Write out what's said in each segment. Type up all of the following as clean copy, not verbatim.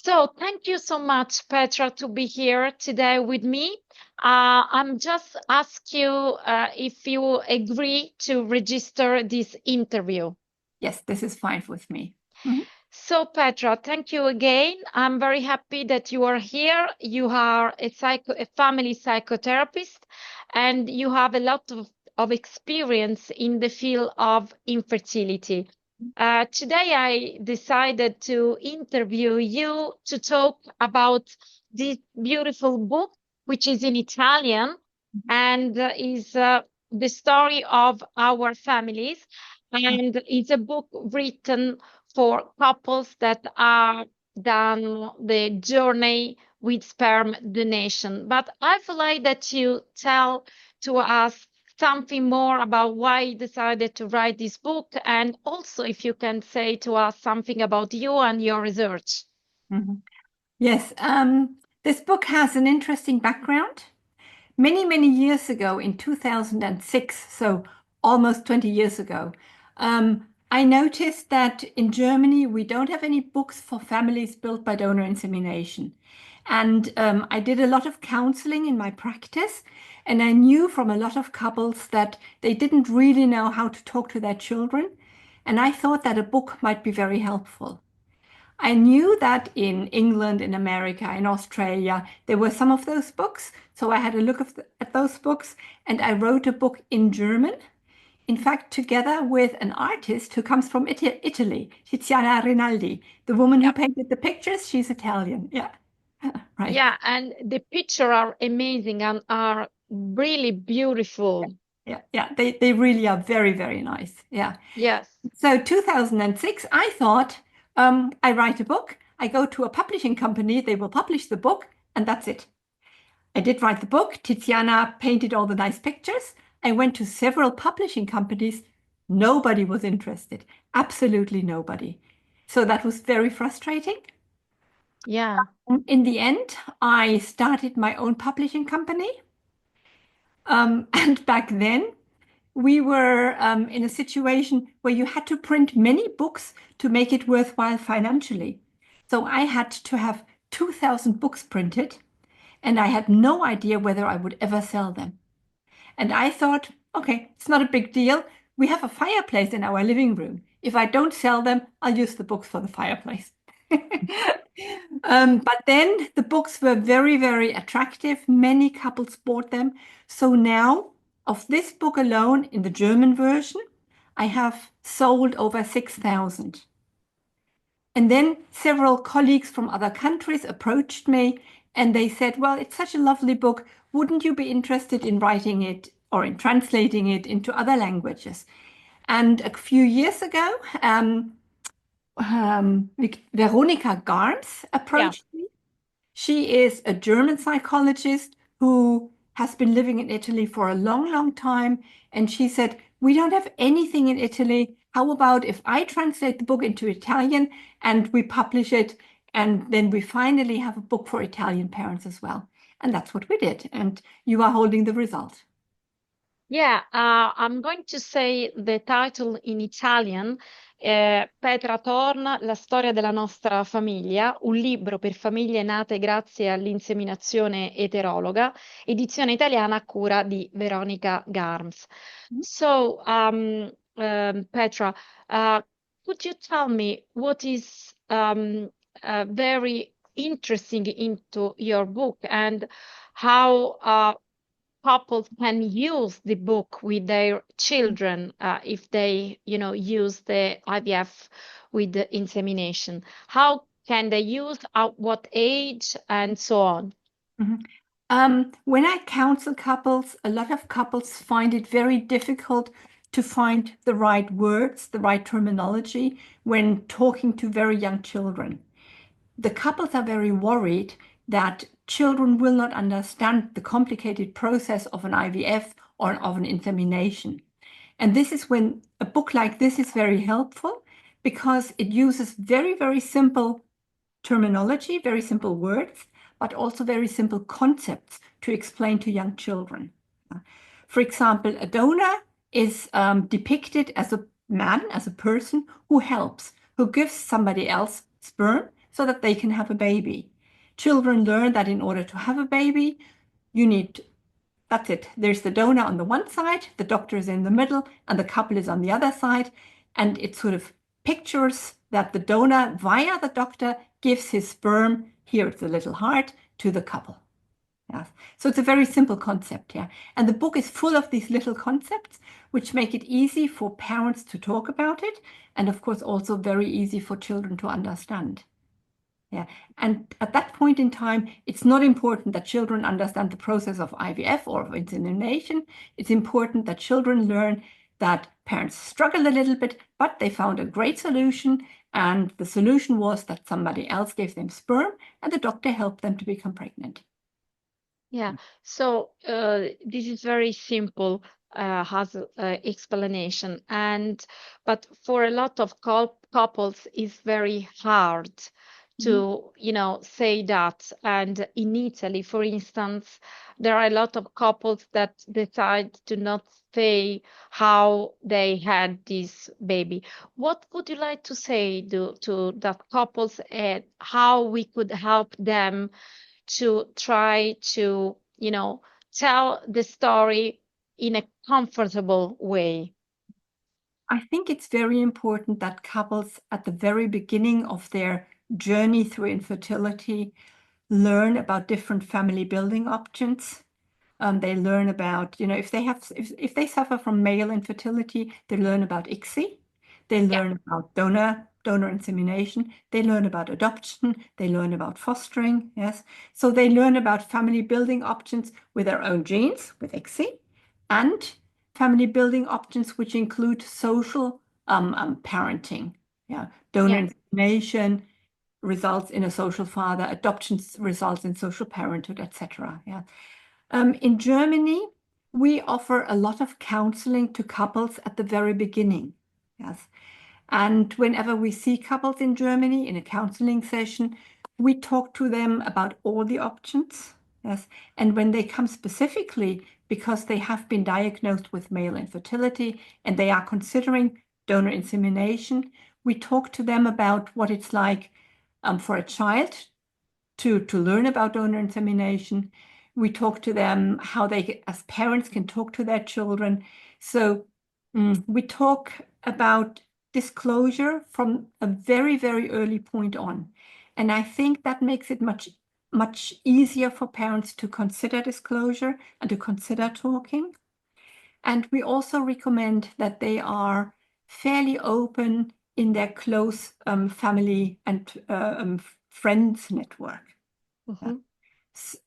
So thank you so much, Petra, to be here today with me. I'm just ask you if you agree to register this interview. Yes, this is fine with me. Mhm. So, Petra, thank you again. I'm very happy that you are here. You are a family psychotherapist, and you have a lot of experience in the field of infertility. Today, I decided to interview you to talk about this beautiful book, which is in Italian and is the story of our families. And it's a book written for couples that are done the journey with sperm donation. But I would like that you tell to us something more about why you decided to write this book, and also if you can say to us something about you and your research. Mhm. Yes, this book has an interesting background. Many, many years ago, in 2006, so almost 20 years ago, I noticed that in Germany we don't have any books for families built by donor insemination. And I did a lot of counseling in my practice, and I knew from a lot of couples that they didn't really know how to talk to their children. And I thought that a book might be very helpful. I knew that in England, in America, in Australia, there were some of those books. So I had a look at those books and I wrote a book in German. In fact, together with an artist who comes from Italy, Tiziana Rinaldi, the woman who Yep. painted the pictures, she's Italian. Yeah, right. Yeah, and the pictures are amazing and are really beautiful. Yeah, they really are very, very nice. Yeah. Yes. So 2006, I thought, I write a book, I go to a publishing company, they will publish the book, and that's it. I did write the book. Tiziana painted all the nice pictures. I went to several publishing companies. Nobody was interested. Absolutely nobody. So that was very frustrating. Yeah. In the end, I started my own publishing company. And back then, we were in a situation where you had to print many books to make it worthwhile financially. So I had to have 2,000 books printed, and I had no idea whether I would ever sell them. And I thought, okay, it's not a big deal. We have a fireplace in our living room. If I don't sell them, I'll use the books for the fireplace. But then the books were very, very attractive. Many couples bought them. So now, of this book alone, in the German version, I have sold over 6,000. And then several colleagues from other countries approached me and they said, well, it's such a lovely book. Wouldn't you be interested in writing it or in translating it into other languages? And a few years ago, Veronika Garms Yeah. approached me. She is a German psychologist who has been living in Italy for a long, long time. And she said, we don't have anything in Italy. How about if I translate the book into Italian and we publish it? And then we finally have a book for Italian parents as well. And that's what we did. And you are holding the result. Yeah, I'm going to say the title in Italian, Petra Thorn, la storia della nostra famiglia, un libro per famiglie nate grazie all'inseminazione eterologa, edizione italiana a cura di Veronica Garms. So, Petra, could you tell me what is very interesting into your book and how couples can use the book with their children if they, use the IVF with the insemination. How can they use, at what age, and so on? Mhm. When I counsel couples, a lot of couples find it very difficult to find the right words, the right terminology when talking to very young children. The couples are very worried that children will not understand the complicated process of an IVF or of an insemination. And this is when a book like this is very helpful because it uses very, very simple terminology, very simple words, but also very simple concepts to explain to young children. For example, a donor is depicted as a man, as a person who helps, who gives somebody else sperm so that they can have a baby. Children learn that in order to have a baby, you need, that's it. There's the donor on the one side, the doctor is in the middle, and the couple is on the other side. And it sort of pictures that the donor, via the doctor, gives his sperm, here it's a little heart, to the couple. Yes. So it's a very simple concept, yeah. And the book is full of these little concepts, which make it easy for parents to talk about it, and of course also very easy for children to understand. Yeah. And at that point in time, it's not important that children understand the process of IVF or of insemination. It's important that children learn that parents struggle a little bit, but they found a great solution. And the solution was that somebody else gave them sperm and the doctor helped them to become pregnant. Yeah, so this is very simple, has explanation, and but for a lot of couples, it's very hard Mhm. to, say that. And in Italy, for instance, there are a lot of couples that decide to not say how they had this baby. What would you like to say to that couples and how we could help them to try to, tell the story in a comfortable way? I think it's very important that couples at the very beginning of their journey through infertility learn about different family building options. They learn about, if they suffer from male infertility, they learn about ICSI. They Yeah, learn about donor insemination. They learn about adoption. They learn about fostering. Yes. So they learn about family building options with their own genes, with ICSI, and family building options which include social parenting. Yeah. Donor yeah, insemination results in a social father. Adoption results in social parenthood, etc. Yeah. In Germany, we offer a lot of counseling to couples at the very beginning. Yes. And whenever we see couples in Germany in a counseling session, we talk to them about all the options. Yes. And when they come specifically because they have been diagnosed with male infertility and they are considering donor insemination, we talk to them about what it's like for a child to learn about donor insemination. We talk to them how they, as parents, can talk to their children. So we talk about disclosure from a very, very early point on. And I think that makes it much, much easier for parents to consider disclosure and to consider talking. And we also recommend that they are fairly open in their close family and friends network. mhm,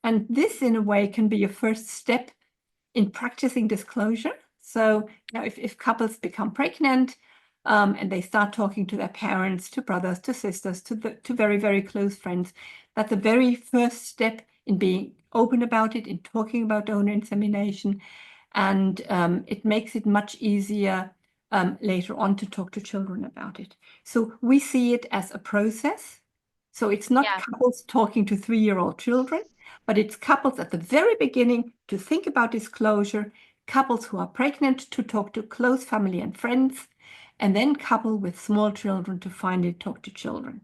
And this, in a way, can be a first step in practicing disclosure. So, if couples become pregnant and they start talking to their parents, to brothers, to sisters, to very, very close friends, that's the very first step in being open about it, in talking about donor insemination. And it makes it much easier later on to talk to children about it. So we see it as a process. So it's not yeah, couples talking to 3-year-old children, but it's couples at the very beginning to think about disclosure, couples who are pregnant to talk to close family and friends, and then couple with small children to finally talk to children.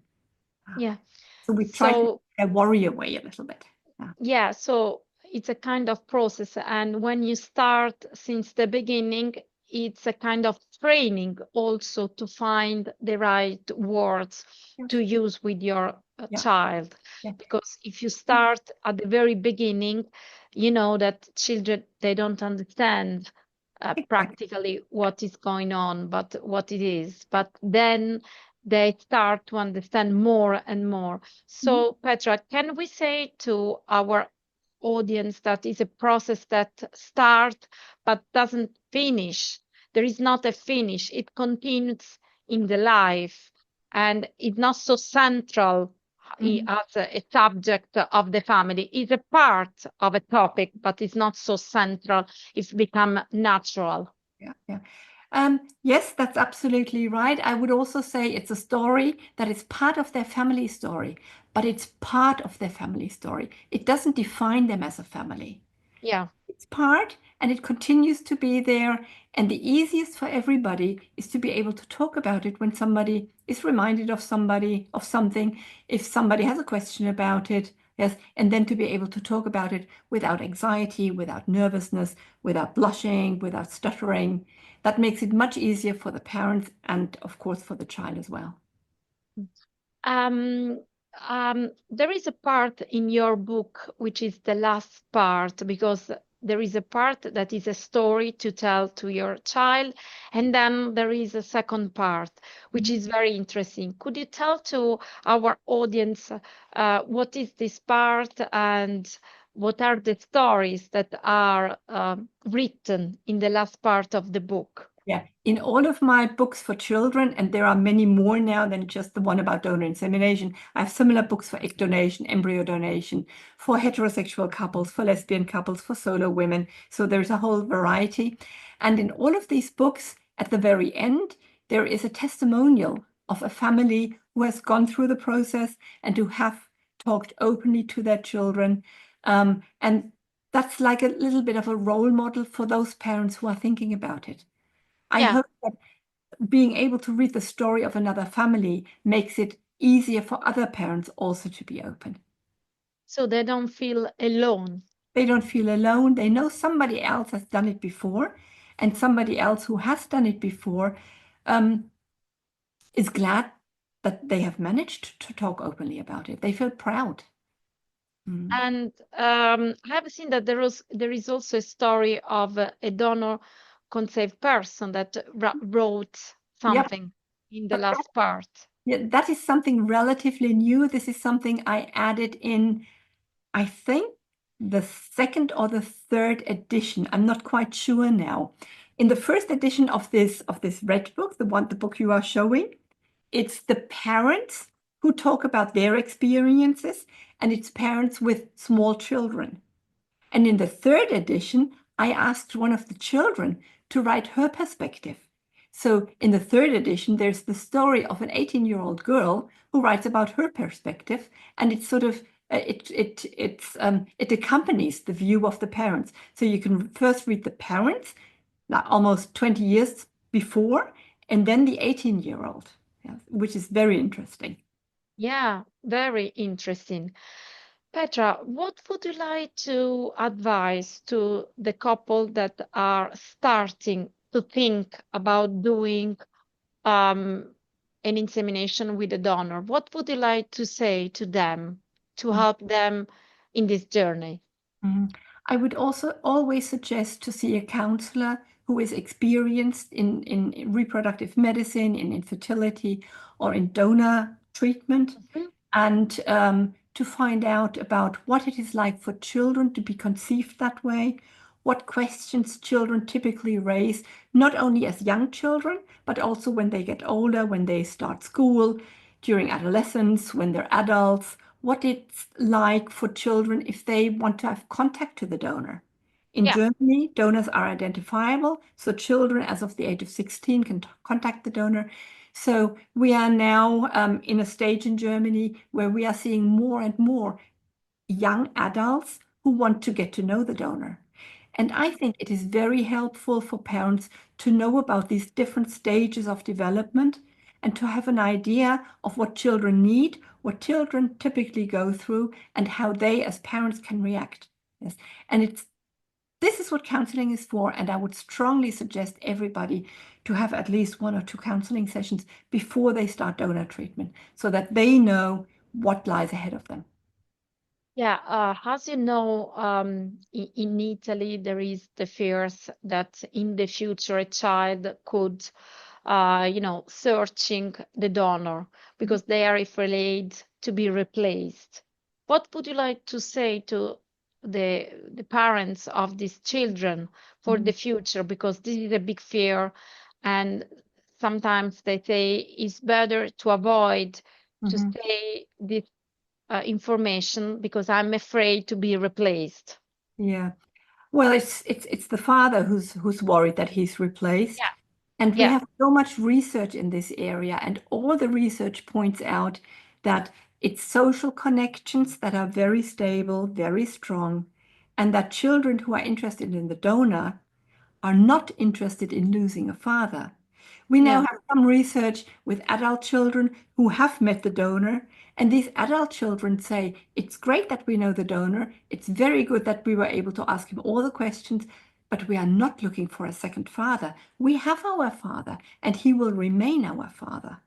yeah. So we try to So worry away a little bit. Yeah. yeah, so it's a kind of process, and when you start since the beginning, it's a kind of training also to find the right words Yeah. to use with your Yeah. child. Yeah. Because if you start at the very beginning, you know that children, they don't understand Exactly. practically what is going on, but what it is. But then they start to understand more and more. Mhm. So, Petra, can we say to our audience that is a process that starts but doesn't finish? There is not a finish. It continues in the life, and it's not so central Mhm. as a subject of the family. It's a part of a topic, but it's not so central. It's become natural. Yeah, yeah. Yes, that's absolutely right. I would also say it's a story that is part of their family story, but it's part of their family story. It doesn't define them as a family. Yeah, its part and it continues to be there. And the easiest for everybody is to be able to talk about it when somebody is reminded of somebody, of something, if somebody has a question about it. Yes, and then to be able to talk about it without anxiety, without nervousness, without blushing, without stuttering. That makes it much easier for the parents and, of course, for the child as well. Um, there is a part in your book which is the last part, because there is a part that is a story to tell to your child, and then there is a second part which is very interesting. Could you tell to our audience what is this part and what are the stories that are written in the last part of the book? Yeah, in all of my books for children, and there are many more now than just the one about donor insemination, I have similar books for egg donation, embryo donation, for heterosexual couples, for lesbian couples, for solo women. So there's a whole variety. And in all of these books, at the very end, there is a testimonial of a family who has gone through the process and who have talked openly to their children. And that's like a little bit of a role model for those parents who are thinking about it. I Yeah, hope that being able to read the story of another family makes it easier for other parents also to be open. so they don't feel alone. They don't feel alone. They know somebody else has done it before, and somebody else who has done it before um, is glad that they have managed to talk openly about it. They feel proud. Mm. And I have seen that there is also a story of a donor conceived person that wrote Yep. something in the But last part. yeah, that is something relatively new. This is something I added in, I think, the second or the third edition. I'm not quite sure now. In the first edition of this red book, the book you are showing, it's the parents who talk about their experiences, and it's parents with small children. And in the third edition, I asked one of the children to write her perspective. So in the third edition, there's the story of an 18-year-old girl who writes about her perspective, and it's sort of it accompanies the view of the parents. So you can first read the parents, like almost 20 years before, and then the 18-year-old, yeah, which is very interesting. Yeah, very interesting. Petra, what would you like to advise to the couple that are starting to think about doing an insemination with a donor? What would you like to say to them to help them in this journey? Mhm. I would also always suggest to see a counselor who is experienced in reproductive medicine, in infertility, or in donor treatment, Mhm. and to find out about what it is like for children to be conceived that way, what questions children typically raise, not only as young children, but also when they get older, when they start school, during adolescence, when they're adults, what it's like for children if they want to have contact to the donor. In Yeah, Germany, donors are identifiable, so children as of the age of 16 can contact the donor. So we are now in a stage in Germany where we are seeing more and more young adults who want to get to know the donor. And I think it is very helpful for parents to know about these different stages of development and to have an idea of what children need, what children typically go through, and how they as parents can react. Yes. And this is what counseling is for, and I would strongly suggest everybody to have at least one or two counseling sessions before they start donor treatment so that they know what lies ahead of them. yeah. As you know, in Italy, there is the fears that in the future a child could, searching the donor because they are afraid to be replaced. What would you like to say to the parents of these children for Mhm. the future? Because this is a big fear, and sometimes they say it's better to avoid to Mhm. say this information because I'm afraid to be replaced. Yeah. Well, it's the father who's worried that he's replaced. Yeah, And we yeah, have so much research in this area, and all the research points out that it's social connections that are very stable, very strong. and that children who are interested in the donor are not interested in losing a father. We now Yeah. have some research with adult children who have met the donor, and these adult children say, it's great that we know the donor, it's very good that we were able to ask him all the questions, but we are not looking for a second father. We have our father, and he will remain our father.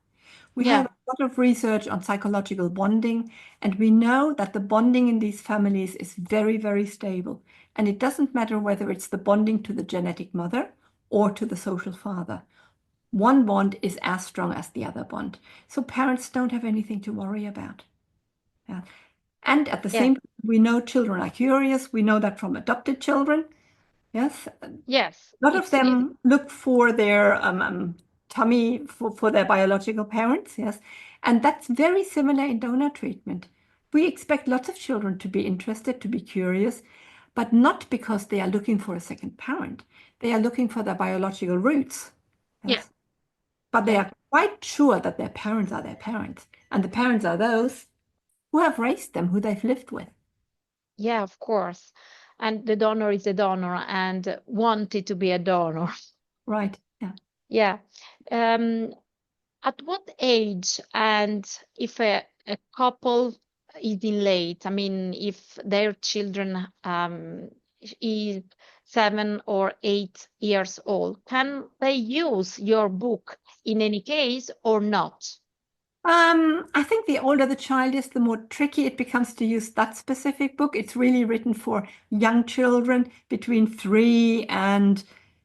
We have Yeah. a lot of research on psychological bonding, and we know that the bonding in these families is very, very stable. And it doesn't matter whether it's the bonding to the genetic mother or to the social father. One bond is as strong as the other bond. So parents don't have anything to worry about. Yeah. And at the Yeah. same time, we know children are curious. We know that from adopted children. Yes, Yes. a lot of them look for their tummy for their biological parents, yes. And that's very similar in donor treatment. We expect lots of children to be interested, to be curious, but not because they are looking for a second parent. They are looking for their biological roots, Yeah. yes. But they Yeah. are quite sure that their parents are their parents. And the parents are those who have raised them, who they've lived with. Yeah, of course. And the donor is a donor and wanted to be a donor. Right. Yeah. Yeah. Um, at what age and if a couple is in late, I mean, if their children is 7 or 8 years old, can they use your book in any case or not? I think the older the child is, the more tricky it becomes to use that specific book. It's really written for young children between 3 and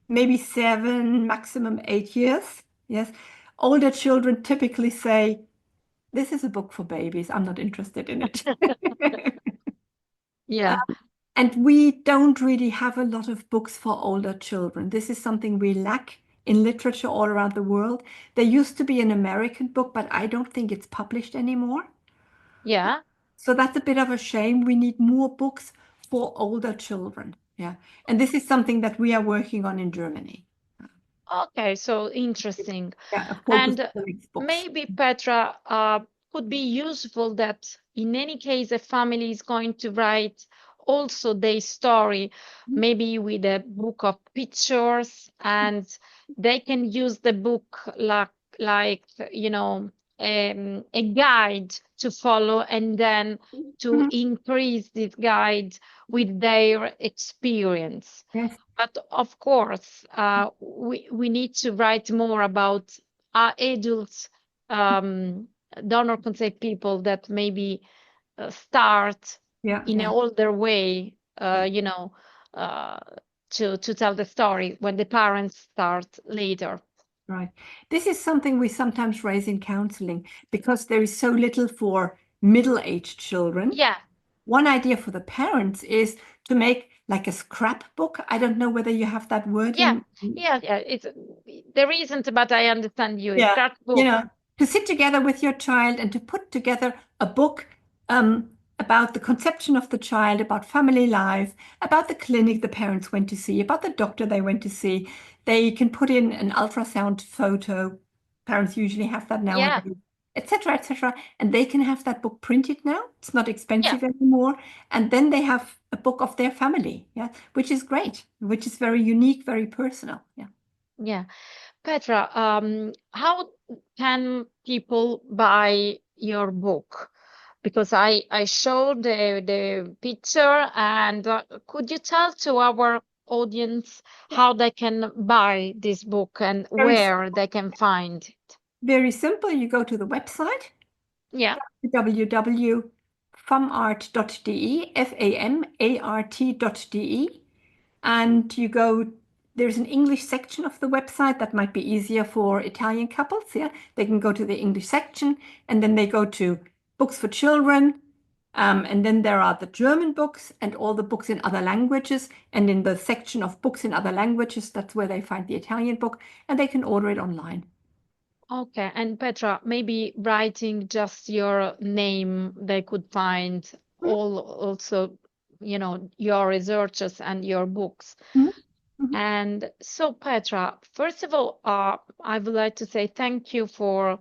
maybe 7, maximum 8 years. Yes. Older children typically say, this is a book for babies. I'm not interested in it. Yeah. And we don't really have a lot of books for older children. This is something we lack in literature all around the world. There used to be an American book, but I don't think it's published anymore. Yeah. So that's a bit of a shame. We need more books for older children. Yeah. And this is something that we are working on in Germany. Okay, so interesting. Yeah, a focus And on these books. maybe Petra, could be useful that in any case a family is going to write also their story, maybe with a book of pictures, and they can use the book like a guide to follow, and then to Mhm. increase this guide with their experience. Yes. But of course, we need to write more about adults, um, donor consent people that maybe start Yeah. in an Yeah. older way, Yeah. uh, to tell the story when the parents start later. Right. This is something we sometimes raise in counseling because there is so little for middle-aged children. Yeah, One idea for the parents is to make like a scrapbook. I don't know whether you have that word yeah, in. yeah. It's there isn't, but I understand you. A Yeah, scrapbook. to sit together with your child and to put together a book about the conception of the child, about family life, about the clinic the parents went to see, about the doctor they went to see. They can put in an ultrasound photo. Parents usually have that Yeah, nowadays, etc., etc. And they can have that book printed now. It's not yeah, expensive anymore. And then they have a book of their family, yeah, which is great, which is very unique, very personal. Yeah. yeah. Petra, how can people buy your book? Because I showed the picture, and could you tell to our audience how they can buy this book and Very, where they can find it? very simple. You go to the website Yeah, www.famart.de, famart.de, and you go, there's an English section of the website that might be easier for Italian couples. Yeah, they can go to the English section and then they go to books for children. And then there are the German books and all the books in other languages. And in the section of books in other languages, that's where they find the Italian book and they can order it online. okay. And Petra, maybe writing just your name, they could find all also, your researches and your books. Mhm. Mhm. And so, Petra, first of all, I would like to say thank you for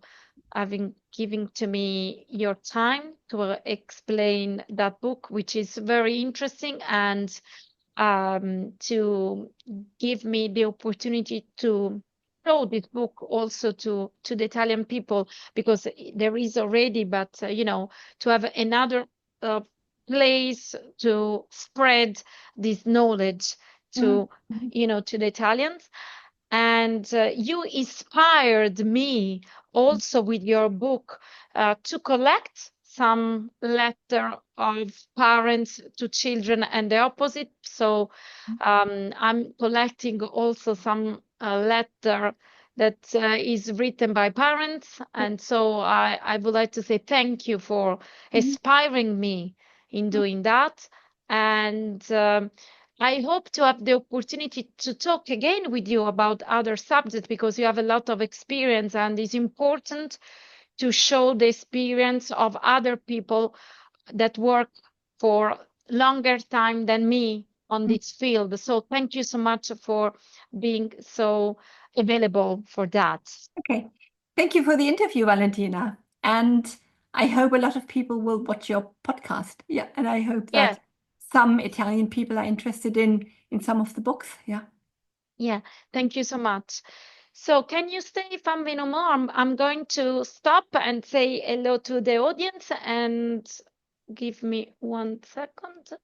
having giving to me your time to explain that book, which is very interesting, and to give me the opportunity to show this book also to the Italian people, because there is already, but to have another uh, place to spread this knowledge to to the Italians. And you inspired me also with your book to collect some letter of parents to children and the opposite. So I'm collecting also some letter that is written by parents. And so I would like to say thank you for inspiring me in doing that. And I hope to have the opportunity to talk again with you about other subjects, because you have a lot of experience, and it's important to show the experience of other people that work for longer time than me on this field. So thank you so much for being so available for that. Okay. Thank you for the interview, Valentina. And I hope a lot of people will watch your podcast. Yeah. And I hope Yes, that some Italian people are interested in some of the books. Yeah. yeah, thank you so much. So can you stay, fammi no more? I'm going to stop and say hello to the audience, and give me 1 second.